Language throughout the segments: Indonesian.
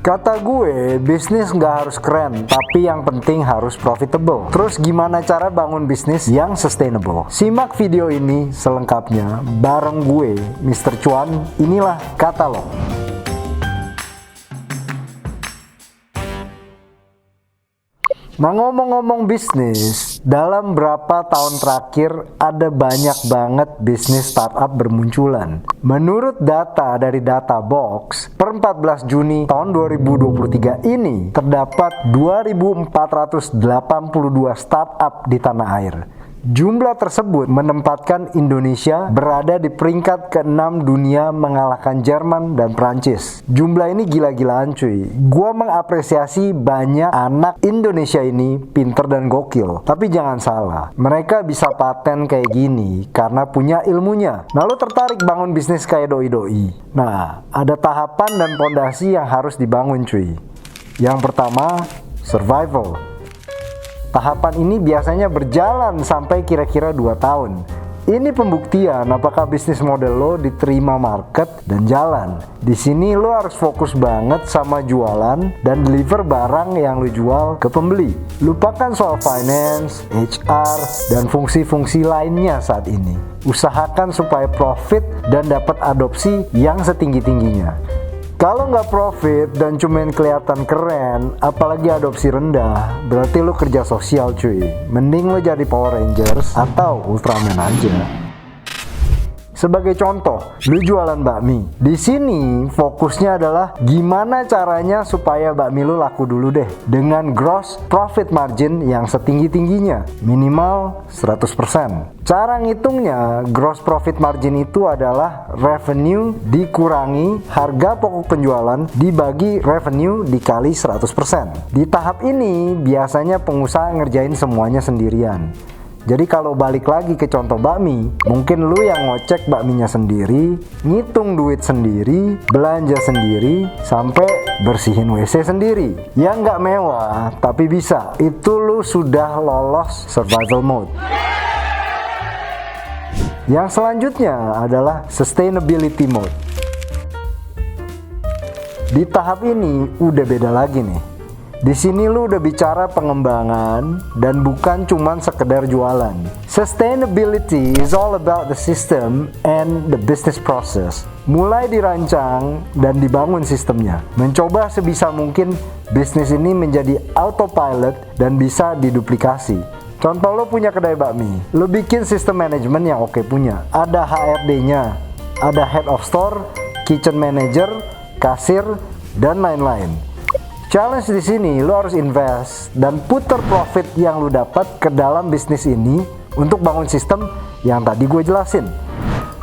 Kata gue, bisnis nggak harus keren, tapi yang penting harus profitable. Terus gimana cara bangun bisnis yang sustainable? Simak video ini selengkapnya bareng gue, Mr. Chuan. Inilah Katalog. Nah, ngomong-ngomong bisnis, dalam berapa tahun terakhir ada banyak banget bisnis startup bermunculan. Menurut data dari Databox, per 14 Juni tahun 2023 ini terdapat 2.482 startup di tanah air. Jumlah tersebut menempatkan Indonesia berada di peringkat ke-6 dunia mengalahkan Jerman dan Prancis. Jumlah ini gila-gilaan cuy. Gua mengapresiasi banyak anak Indonesia ini pinter dan gokil. Tapi jangan salah, mereka bisa paten kayak gini karena punya ilmunya. Nah, lu tertarik bangun bisnis kayak doi-doi? Nah, ada tahapan dan fondasi yang harus dibangun cuy. Yang pertama, survival. Tahapan ini biasanya berjalan sampai kira-kira 2 tahun. Ini pembuktian apakah bisnis model lo diterima market dan jalan. Di sini lo harus fokus banget sama jualan dan deliver barang yang lo jual ke pembeli. Lupakan soal finance, HR, dan fungsi-fungsi lainnya saat ini. Usahakan supaya profit dan dapat adopsi yang setinggi-tingginya. Kalau nggak profit dan cuman kelihatan keren, apalagi adopsi rendah, berarti lu kerja sosial cuy. Mending lu jadi Power Rangers atau Ultraman aja. Sebagai contoh, lu jualan bakmi. Di sini fokusnya adalah gimana caranya supaya bakmi lu laku dulu deh. Dengan gross profit margin yang setinggi-tingginya, minimal 100%. Cara ngitungnya, gross profit margin itu adalah revenue dikurangi harga pokok penjualan dibagi revenue dikali 100%. Di tahap ini, biasanya pengusaha ngerjain semuanya sendirian. Jadi kalau balik lagi ke contoh bakmi, mungkin lu yang ngocek bakminya sendiri, ngitung duit sendiri, belanja sendiri, sampai bersihin WC sendiri. Yang nggak mewah, tapi bisa. Itu lu sudah lolos survival mode. Yang selanjutnya adalah sustainability mode. Di tahap ini udah beda lagi nih. Di sini lu udah bicara pengembangan dan bukan cuman sekedar jualan. Sustainability is all about the system and the business process. Mulai dirancang dan dibangun sistemnya. Mencoba sebisa mungkin bisnis ini menjadi autopilot dan bisa diduplikasi. Contoh lo punya kedai bakmi, lo bikin sistem manajemen yang oke punya. Ada HRD-nya, ada head of store, kitchen manager, kasir, dan lain-lain. Challenge di sini, lo harus invest dan puter profit yang lo dapat ke dalam bisnis ini untuk bangun sistem yang tadi gue jelasin.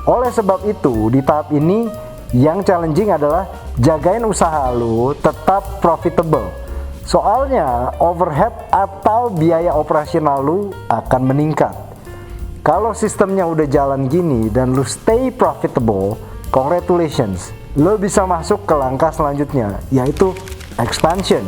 Oleh sebab itu, di tahap ini yang challenging adalah jagain usaha lo tetap profitable. Soalnya overhead atau biaya operasional lo akan meningkat. Kalau sistemnya udah jalan gini dan lo stay profitable, congratulations, lo bisa masuk ke langkah selanjutnya, yaitu expansion.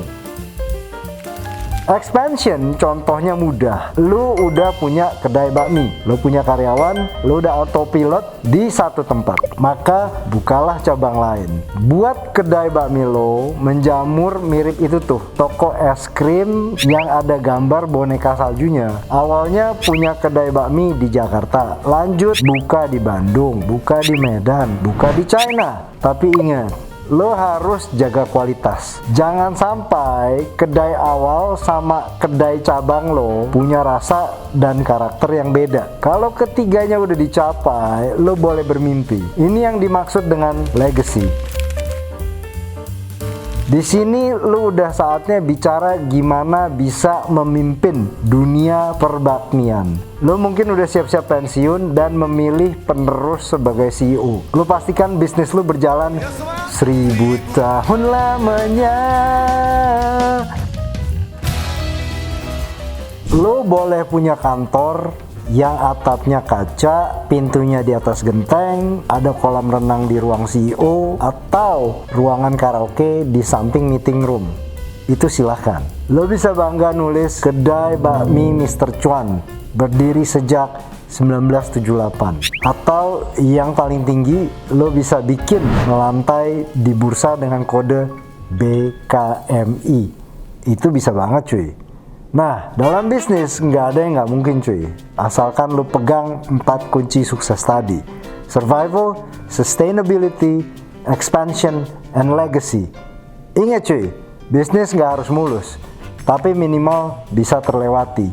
Expansion contohnya mudah. Lu udah punya kedai bakmi, lu punya karyawan, lu udah autopilot di satu tempat. Maka bukalah cabang lain. Buat kedai bakmi lo menjamur mirip itu tuh, toko es krim yang ada gambar boneka saljunya. Awalnya punya kedai bakmi di Jakarta, lanjut buka di Bandung, buka di Medan, buka di China. Tapi ingat, lo harus jaga kualitas. Jangan sampai kedai awal sama kedai cabang lo punya rasa dan karakter yang beda. Kalau ketiganya udah dicapai, lo boleh bermimpi. Ini yang dimaksud dengan legacy. Di sini lo udah saatnya bicara gimana bisa memimpin dunia perbakmian. Lo mungkin udah siap-siap pensiun dan memilih penerus sebagai CEO. Lo pastikan bisnis lo berjalan 1000 tahun lamanya. Lo boleh punya kantor yang atapnya kaca, pintunya di atas genteng, ada kolam renang di ruang CEO, atau ruangan karaoke di samping meeting room. Itu silahkan. Lo bisa bangga nulis kedai bakmi Mr. Chuan, berdiri sejak 1978. Atau yang paling tinggi, lo bisa bikin lantai di bursa dengan kode BKMI. Itu bisa banget cuy. Nah, dalam bisnis nggak ada yang nggak mungkin cuy. Asalkan lu pegang 4 kunci sukses tadi. Survival, sustainability, expansion, and legacy. Ingat cuy, bisnis nggak harus mulus, tapi minimal bisa terlewati.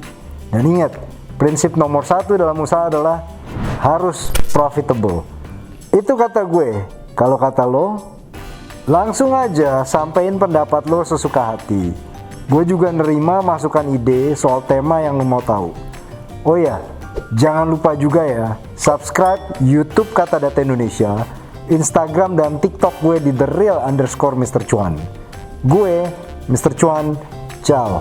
Dan ingat, prinsip nomor 1 dalam usaha adalah harus profitable. Itu kata gue. Kalau kata lo, langsung aja sampein pendapat lo sesuka hati. Gue juga nerima masukan ide soal tema yang lo mau tahu. Oh ya, jangan lupa juga ya, subscribe YouTube Kata Data Indonesia, Instagram dan TikTok gue di @thereal_Mr. Chuan. Gue, Mr. Chuan, ciao.